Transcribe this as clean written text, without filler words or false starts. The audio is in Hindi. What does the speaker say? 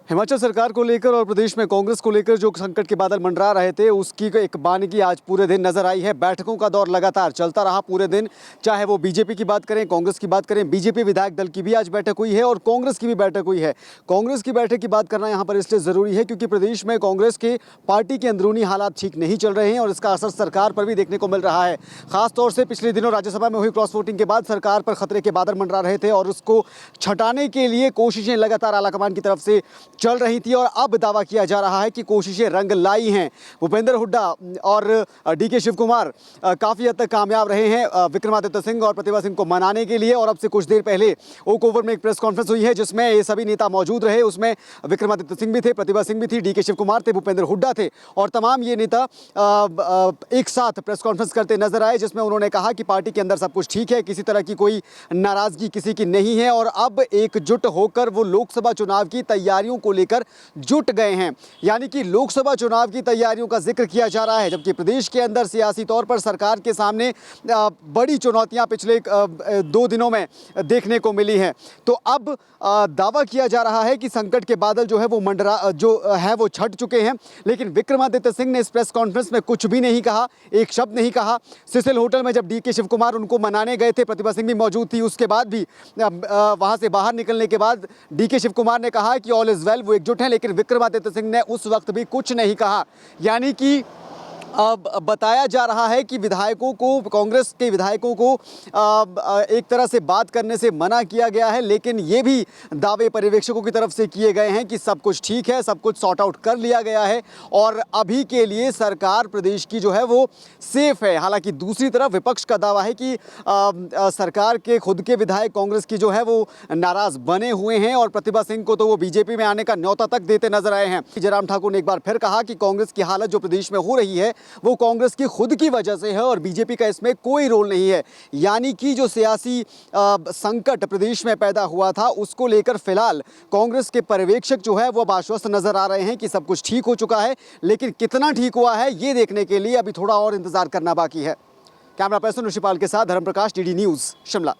हिमाचल सरकार को लेकर और प्रदेश में कांग्रेस को लेकर जो संकट के बादल मंडरा रहे थे उसकी एक बानगी आज पूरे दिन नजर आई है। बैठकों का दौर लगातार चलता रहा पूरे दिन, चाहे वो बीजेपी की बात करें, कांग्रेस की बात करें। बीजेपी विधायक दल की भी आज बैठक हुई है और कांग्रेस की भी बैठक हुई है। कांग्रेस की बैठक की बात करना यहाँ पर इसलिए जरूरी है क्योंकि प्रदेश में कांग्रेस के पार्टी के अंदरूनी हालात ठीक नहीं चल रहे हैं और इसका असर सरकार पर भी देखने को मिल रहा है। खासतौर से पिछले दिनों राज्यसभा में हुई क्रॉस वोटिंग के बाद सरकार पर खतरे के बादल मंडरा रहे थे और उसको छटाने के लिए कोशिशें लगातार आलाकमान की तरफ से चल रही थी और अब दावा किया जा रहा है कि कोशिशें रंग लाई हैं। भूपेंद्र हुड्डा और डीके शिव कुमार काफ़ी हद तक कामयाब रहे हैं विक्रमादित्य सिंह और प्रतिभा सिंह को मनाने के लिए। और अब से कुछ देर पहले ओक ओवर में एक प्रेस कॉन्फ्रेंस हुई है जिसमें ये सभी नेता मौजूद रहे। उसमें विक्रमादित्य सिंह भी थे, प्रतिभा सिंह भी थी, डीके शिव कुमार थे, भूपेंद्र हुड्डा थे और तमाम ये नेता एक साथ प्रेस कॉन्फ्रेंस करते नजर आए जिसमें उन्होंने कहा कि पार्टी के अंदर सब कुछ ठीक है, किसी तरह की कोई नाराजगी किसी की नहीं है और अब एकजुट होकर वो लोकसभा चुनाव की तैयारियों को लेकर जुट गए हैं। यानी कि लोकसभा चुनाव की तैयारियों का जिक्र किया जा रहा है, जबकि प्रदेश के अंदर सियासी तौर पर सरकार के सामने बड़ी चुनौतियां पिछले 2 दिनों में देखने को मिली हैं। तो अब दावा किया जा रहा है कि संकट के बादल जो है वो छट चुके हैं। लेकिन विक्रमादित्य सिंह ने इस प्रेस कॉन्फ्रेंस में कुछ भी नहीं कहा, एक शब्द नहीं कहा। सिसिल होटल में जब डीके शिव कुमार उनको मनाने गए थे, प्रतिभा सिंह भी मौजूद थी, उसके बाद भी वहां से बाहर निकलने के बाद डीके शिव कुमार ने कहा कि ऑल इज वेल, वो एकजुट हैं। लेकिन विक्रमादित्य सिंह ने उस वक्त भी कुछ नहीं कहा। यानी कि अब बताया जा रहा है कि विधायकों को, कांग्रेस के विधायकों को एक तरह से बात करने से मना किया गया है। लेकिन ये भी दावे पर्यवेक्षकों की तरफ से किए गए हैं कि सब कुछ ठीक है, सब कुछ सॉर्ट आउट कर लिया गया है और अभी के लिए सरकार प्रदेश की जो है वो सेफ है। हालांकि दूसरी तरफ विपक्ष का दावा है कि सरकार के खुद के विधायक कांग्रेस की जो है वो नाराज बने हुए हैं और प्रतिभा सिंह को तो वो बीजेपी में आने का न्योता तक देते नजर आए हैं। जयराम ठाकुर ने एक बार फिर कहा कि कांग्रेस की हालत जो प्रदेश में हो रही है वो कांग्रेस की खुद की वजह से है और बीजेपी का इसमें कोई रोल नहीं है। यानी कि जो सियासी संकट प्रदेश में पैदा हुआ था उसको लेकर फिलहाल कांग्रेस के पर्यवेक्षक जो है वो अब आश्वस्त नजर आ रहे हैं कि सब कुछ ठीक हो चुका है। लेकिन कितना ठीक हुआ है ये देखने के लिए अभी थोड़ा और इंतजार करना बाकी है। कैमरा पर्सन ऋषिपाल के साथ धर्म प्रकाश, डीडी न्यूज़, शिमला।